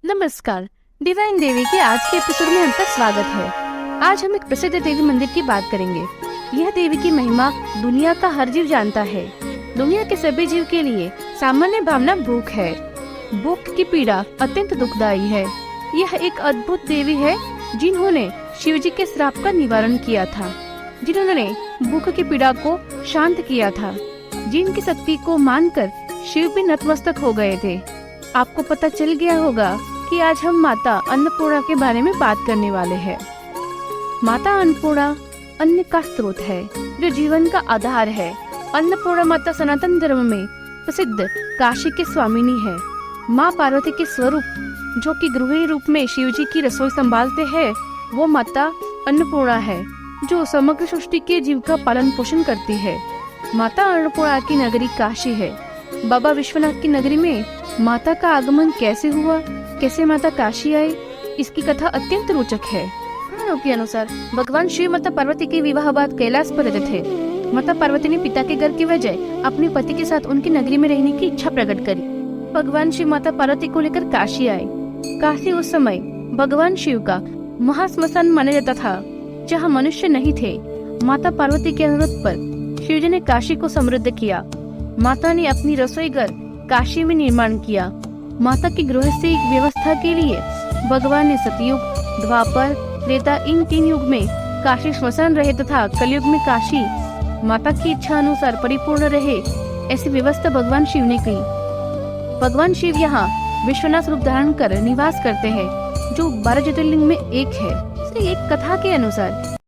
नमस्कार। डिवाइन देवी के आज के एपिसोड में आपका स्वागत है। आज हम एक प्रसिद्ध देवी मंदिर की बात करेंगे। यह देवी की महिमा दुनिया का हर जीव जानता है। दुनिया के सभी जीव के लिए सामान्य भावना भूख है। भूख की पीड़ा अत्यंत दुखदायी है। यह एक अद्भुत देवी है जिन्होंने शिव जी के श्राप का निवारण किया था, जिन्होंने भूख की पीड़ा को शांत किया था, जिनकी शक्ति को मानकर शिव भी नतमस्तक हो गए थे। आपको पता चल गया होगा कि आज हम माता अन्नपूर्णा के बारे में बात करने वाले हैं। माता अन्नपूर्णा अन्न का स्रोत है जो जीवन का आधार है। अन्नपूर्णा माता सनातन धर्म में प्रसिद्ध काशी के स्वामिनी है। माँ पार्वती के स्वरूप जो कि गृहिणी रूप में शिव जी की रसोई संभालते हैं, वो माता अन्नपूर्णा है जो समग्र सृष्टि के जीव का पालन पोषण करती है। माता अन्नपूर्णा की नगरी काशी है। बाबा विश्वनाथ की नगरी में माता का आगमन कैसे हुआ, कैसे माता काशी आई, इसकी कथा अत्यंत रोचक है। पुराणों के अनुसार भगवान शिव माता पार्वती के विवाह बाद कैलाश पर रहते थे। माता पार्वती ने पिता के घर की वजह अपने पति के साथ उनकी नगरी में रहने की इच्छा प्रकट करी। भगवान शिव माता पार्वती को लेकर काशी आए। काशी उस समय भगवान शिव का महाश्मशान माना जाता था, जहाँ मनुष्य नहीं थे। माता पार्वती के अनुरोध पर शिव जी ने काशी को समृद्ध किया। माता ने अपनी रसोई घर काशी में निर्माण किया। माता की गृहस्थी व्यवस्था के लिए भगवान ने सतयुग, द्वापर, त्रेता इन 3 युग में काशी श्मशान रहे तथा कलयुग में काशी माता की इच्छा अनुसार परिपूर्ण रहे, ऐसी व्यवस्था भगवान शिव ने की। भगवान शिव यहाँ विश्वनाथ रूप धारण कर निवास करते हैं, जो 12 ज्योतिर्लिंग में एक है। एक कथा के अनुसार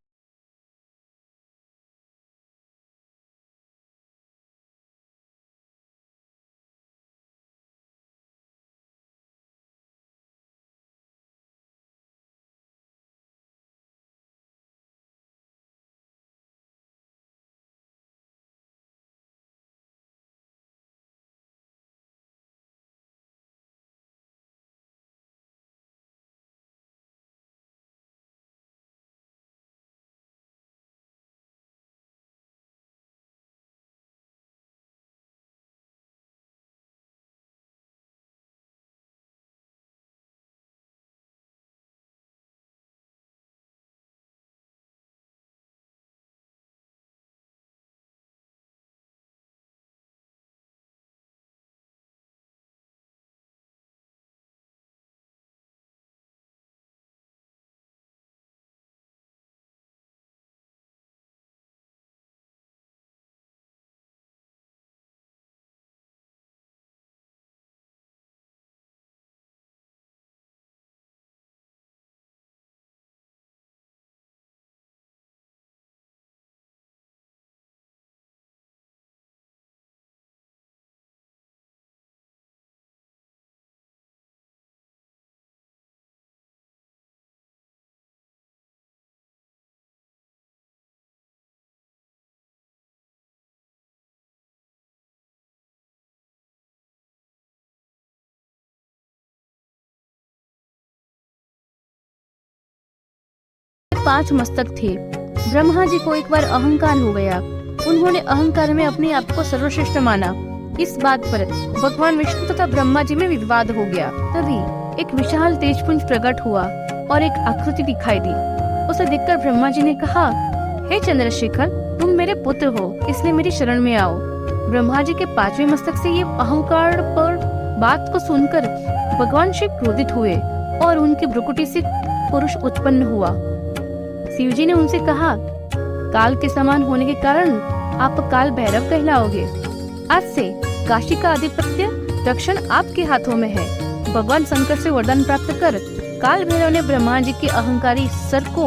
पांच मस्तक थे। ब्रह्मा जी को एक बार अहंकार हो गया। उन्होंने अहंकार में अपने आप को सर्वश्रेष्ठ माना। इस बात पर भगवान विष्णु तथा ब्रह्मा जी में विवाद हो गया। तभी एक विशाल तेजपुंज प्रकट हुआ और एक आकृति दिखाई दी। उसे देखकर ब्रह्मा जी ने कहा, हे चंद्रशेखर, तुम मेरे पुत्र हो, इसलिए मेरी शरण में आओ। ब्रह्मा जी के 5वें मस्तक से ये अहंकार पर बात को सुनकर भगवान शिव क्रोधित हुए और उनकी भ्रुकुटी से पुरुष उत्पन्न हुआ। शिव जी ने उनसे कहा, काल के समान होने के कारण आप काल भैरव कहलाओगे। आज से काशी का आधिपत्य रक्षण आपके हाथों में है। भगवान शंकर से वरदान प्राप्त कर काल भैरव ने ब्रह्मा जी के अहंकारी सर को,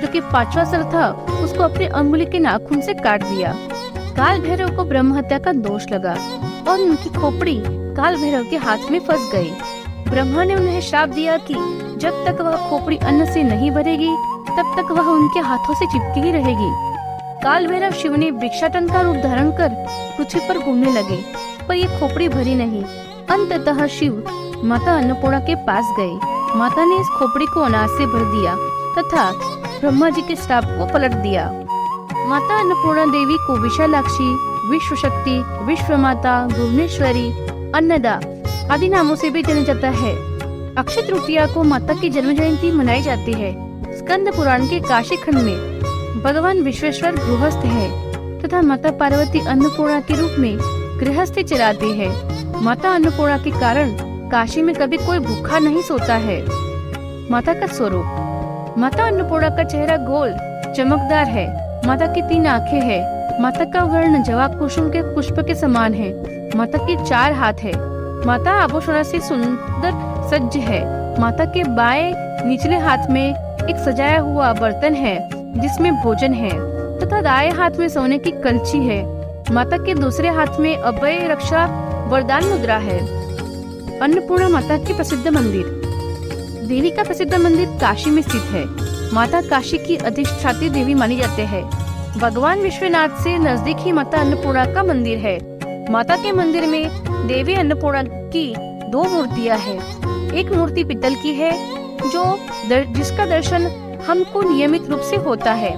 जो कि 5वां सर था, उसको अपने अंगुली के नाखून से काट दिया। काल भैरव को ब्रह्म हत्या का दोष लगा और उनकी खोपड़ी काल भैरव के हाथ में फंस गई। ब्रह्मा ने उन्हें श्राप दिया कि जब तक वह खोपड़ी अन्न से नहीं भरेगी, तब तक वह उनके हाथों से चिपकी ही रहेगी। काल भैरव शिव ने भिक्षाटन का रूप धारण कर पृथ्वी पर घूमने लगे, पर ये खोपड़ी भरी नहीं। अंततः शिव माता अन्नपूर्णा के पास गए। माता ने इस खोपड़ी को अनाज से भर दिया तथा ब्रह्मा जी के श्राप को पलट दिया। माता अन्नपूर्णा देवी को विशालाक्षी, विश्व शक्ति, विश्व माता, भुवनेश्वरी, अन्नदा आदि नामों से भी जाना जाता है। अक्षय तृतीया को माता की जन्म जयंती मनाई जाती है। स्कंद पुराण के काशी खंड में भगवान विश्वेश्वर गृहस्थ है तथा माता पार्वती अन्नपूर्णा के रूप में गृहस्थी चलाती है। माता अन्नपूर्णा के कारण काशी में कभी कोई भूखा नहीं सोता है। माता का स्वरूप। माता अन्नपूर्णा का चेहरा गोल चमकदार है। माता की 3 आँखें हैं। माता का वर्ण जवाब कुसुम के पुष्प के समान है। माता के 4 हाथ है। माता आभूषण से सुंदर सज्ज है। माता के बाएं निचले हाथ में एक सजाया हुआ बर्तन है जिसमें भोजन है तथा दाएं हाथ में सोने की कलछी है। माता के दूसरे हाथ में अभय रक्षा वरदान मुद्रा है। अन्नपूर्णा माता की प्रसिद्ध मंदिर। देवी का प्रसिद्ध मंदिर काशी में स्थित है। माता काशी की अधिष्ठात्री देवी मानी जाते हैं। भगवान विश्वनाथ से नजदीक ही माता अन्नपूर्णा का मंदिर है। माता के मंदिर में देवी अन्नपूर्णा की 2 मूर्तियां हैं। एक मूर्ति पित्तल की है जिसका दर्शन हमको नियमित रूप से होता है।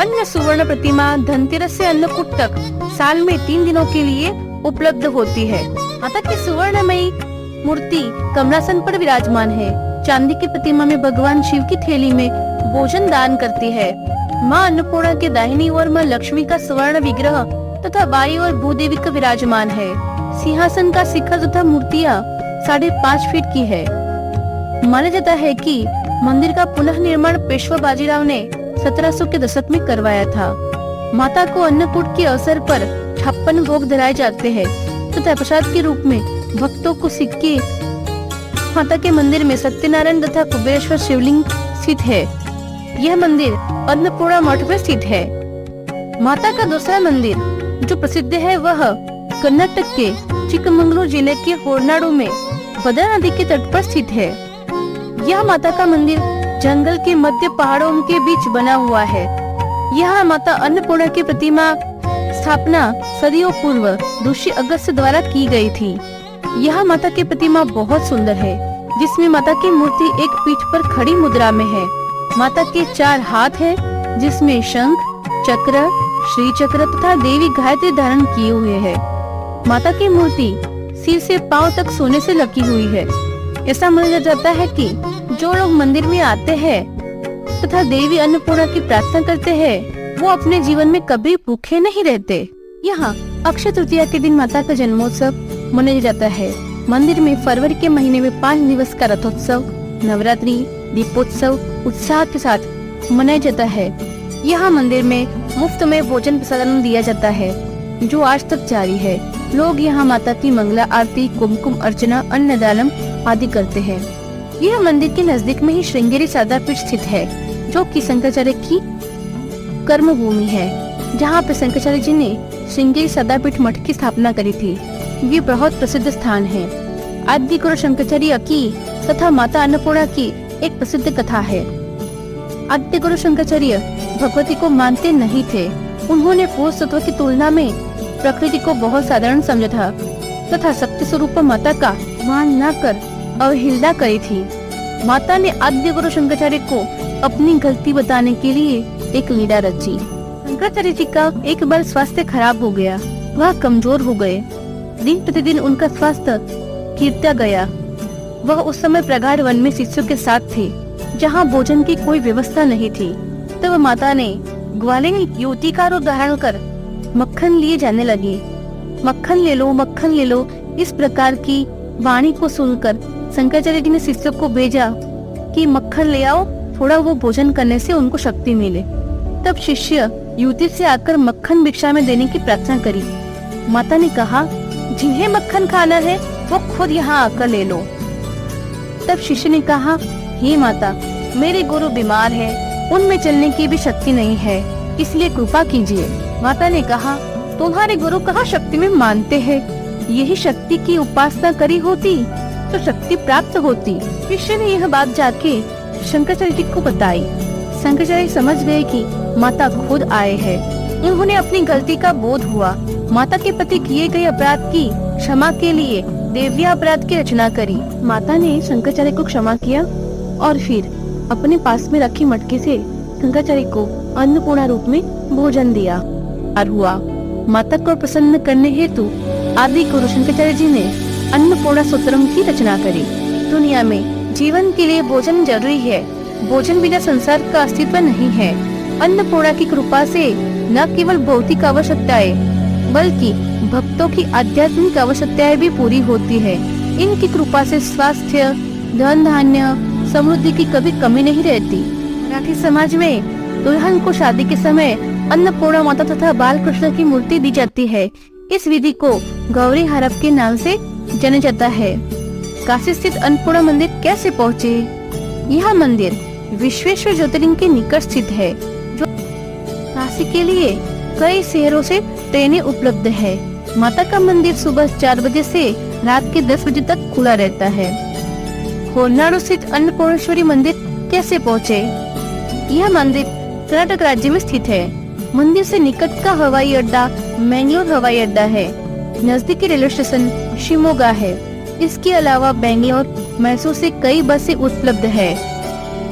अन्य सुवर्ण प्रतिमा धनतेरस से अन्नकूट तक साल में 3 दिनों के लिए उपलब्ध होती है। माता की सुवर्णमयी मूर्ति कमलासन पर विराजमान है। चांदी की प्रतिमा में भगवान शिव की थैली में भोजन दान करती है। माँ अन्नपूर्णा के दाहिनी ओर माँ लक्ष्मी का स्वर्ण विग्रह तथा बाई ओर भूदेवी का विराजमान है। सिंहासन का शिखर तथा मूर्तियाँ 5.5 फीट की है। माना जाता है कि मंदिर का पुनः निर्माण पेशवा बाजीराव ने 1700 के दशक में करवाया था। माता को अन्नकूट के अवसर पर 56 भोग धराए जाते हैं तथा प्रसाद के रूप में भक्तों को सिक्के। माता के मंदिर में सत्यनारायण तथा कुबेरेश्वर शिवलिंग स्थित है। यह मंदिर अन्नपूर्णा मठ में स्थित है। माता का दूसरा मंदिर जो प्रसिद्ध है वह कर्नाटक के चिकमंगलूर जिले के होरनाडु में भद्रा नदी के तट पर स्थित है। यह माता का मंदिर जंगल के मध्य पहाड़ों के बीच बना हुआ है। यहाँ माता अन्नपूर्णा की प्रतिमा स्थापना सदियों पूर्व ऋषि अगस्त्य द्वारा की गई थी। यह माता की प्रतिमा बहुत सुंदर है जिसमें माता की मूर्ति एक पीठ पर खड़ी मुद्रा में है। माता के 4 हाथ हैं जिसमें शंख, चक्र, श्री चक्र तथा देवी गायत्री धारण किए हुए है। माता की मूर्ति सिर से पांव तक सोने से लगी हुई है। ऐसा माना जाता है कि जो लोग मंदिर में आते हैं तथा देवी अन्नपूर्णा की प्रार्थना करते हैं वो अपने जीवन में कभी भूखे नहीं रहते। यहाँ अक्षय तृतीया के दिन माता का जन्मोत्सव मनाया जाता है। मंदिर में फरवरी के महीने में 5 दिवस का रथोत्सव, नवरात्रि, दीपोत्सव उत्साह के साथ मनाया जाता है। यहाँ मंदिर में मुफ्त में भोजन प्रसादन दिया जाता है जो आज तक जारी है। लोग यहाँ माता की मंगला आरती, कुमकुम अर्चना, अन्नदानम आदि करते हैं। यह मंदिर के नजदीक में ही श्रृंगेरी सदापीठ स्थित है जो कि शंकराचार्य की कर्म भूमि है, जहाँ पे शंकराचार्य जी ने श्रृंगेरी सदापीठ मठ की स्थापना करी थी। ये बहुत प्रसिद्ध स्थान है। आदि गुरु शंकराचार्य की तथा माता अन्नपूर्णा की एक प्रसिद्ध कथा है। आदि गुरु शंकराचार्य भगवती को मानते नहीं थे। उन्होंने पुरुष तत्व की तुलना में प्रकृति को बहुत साधारण समझा था तथा शक्ति स्वरूप माता का मान न कर अवहेलना करी थी। माता ने आद्य गुरु शंकराचार्य को अपनी गलती बताने के लिए एक लीला रची। शंकराचार्य जी का एक बार स्वास्थ्य खराब हो गया। वह कमजोर हो गए। दिन प्रतिदिन उनका स्वास्थ्य गिरता गया। वह उस समय प्रगाढ़ वन में शिष्यों के साथ थे जहाँ भोजन की कोई व्यवस्था नहीं थी। तब माता ने ग्वालिनी युवती का रूप धारण कर मक्खन लिए जाने लगी। मक्खन ले लो, मक्खन ले लो, इस प्रकार की वाणी को सुनकर शंकराचार्य जी ने शिष्यों को भेजा कि मक्खन ले आओ, थोड़ा वो भोजन करने से उनको शक्ति मिले। तब शिष्य युवती से आकर मक्खन भिक्षा में देने की प्रार्थना करी। माता ने कहा, जिन्हें मक्खन खाना है वो खुद यहाँ आकर ले लो। तब शिष्य ने कहा, हे माता, मेरे गुरु बीमार है, उनमें चलने की भी शक्ति नहीं है, इसलिए कृपा कीजिए। माता ने कहा, तुम्हारे गुरु कहाँ शक्ति में मानते हैं? यही शक्ति की उपासना करी होती तो शक्ति प्राप्त होती। शिष्य ने यह बात जाके शंकराचार्य जी को बताई। शंकराचार्य समझ गए कि माता खुद आए हैं। उन्होंने अपनी गलती का बोध हुआ। माता के प्रति किए गए अपराध की क्षमा के लिए देव्या अपराध की रचना करी। माता ने शंकराचार्य को क्षमा किया और फिर अपने पास में रखी मटके से शंकराचार्य को अन्नपूर्णा रूप में भोजन दिया और हुआ। माता को प्रसन्न करने हेतु आदि गुरु शंकराचार्य जी ने अन्नपूर्णा सूत्रम की रचना करी। दुनिया में जीवन के लिए भोजन जरूरी है। भोजन बिना संसार का अस्तित्व नहीं है। अन्नपूर्णा की कृपा से न केवल भौतिक आवश्यकताएं बल्कि भक्तों की आध्यात्मिक आवश्यकताएं भी पूरी होती है। इनकी कृपा से स्वास्थ्य, धन धान्य, समृद्धि की कभी कमी नहीं रहती। मराठी समाज में दुल्हन को शादी के समय अन्नपूर्णा माता तथा बाल कृष्ण की मूर्ति दी जाती है। इस विधि को गौरी हरप के नाम से जाना जाता है। काशी स्थित अन्नपूर्णा मंदिर कैसे पहुँचे? यह मंदिर विश्वेश्वर ज्योतिर्लिंग के निकट स्थित है, जो काशी के लिए कई शहरों से ट्रेनें उपलब्ध है। माता का मंदिर सुबह 4 बजे से रात के 10 बजे तक खुला रहता है। होरनाडु स्थित अन्नपूर्णेश्वरी मंदिर कैसे पहुँचे? यह मंदिर कर्नाटक राज्य में स्थित है। मंदिर से निकट का हवाई अड्डा मैंगलोर हवाई अड्डा है। नजदीकी रेलवे स्टेशन शिमोगा है। इसके अलावा बेंगलोर, मैसूर से कई बसें उपलब्ध है।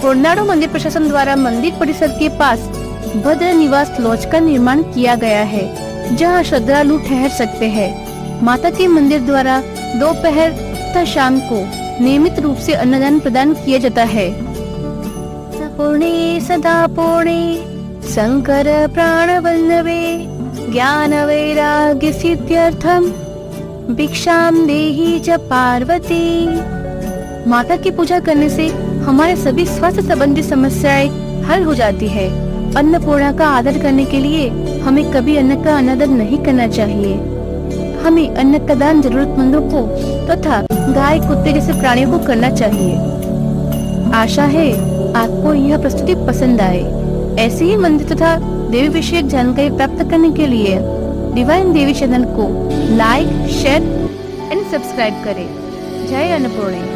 होरनाडु मंदिर प्रशासन द्वारा मंदिर परिसर के पास भद्र निवास लॉज का निर्माण किया गया है, जहां श्रद्धालु ठहर सकते हैं। माता के मंदिर द्वारा दोपहर तथा शाम को नियमित रूप से अन्नदान प्रदान किया जाता है। पूर्णे सदा पूर्णे शंकर प्राण वल्लभे ज्ञान वैराग्य सिद्ध्यर्थम भिक्षाम देहि च पार्वती। माता की पूजा करने से हमारे सभी स्वास्थ्य संबंधी समस्याएं हल हो जाती है। अन्नपूर्णा का आदर करने के लिए हमें कभी अन्न का अनादर नहीं करना चाहिए। हमें अन्न का दान जरूरतमंदों को तथा गाय, कुत्ते जैसे प्राणियों को करना चाहिए। आशा है आपको यह प्रस्तुति पसंद आए। ऐसे ही मंदिर तथा देवी विषयक जानकारी प्राप्त करने के लिए डिवाइन देवी चैनल को लाइक, शेयर एंड सब्सक्राइब करें। जय अन्नपूर्णे।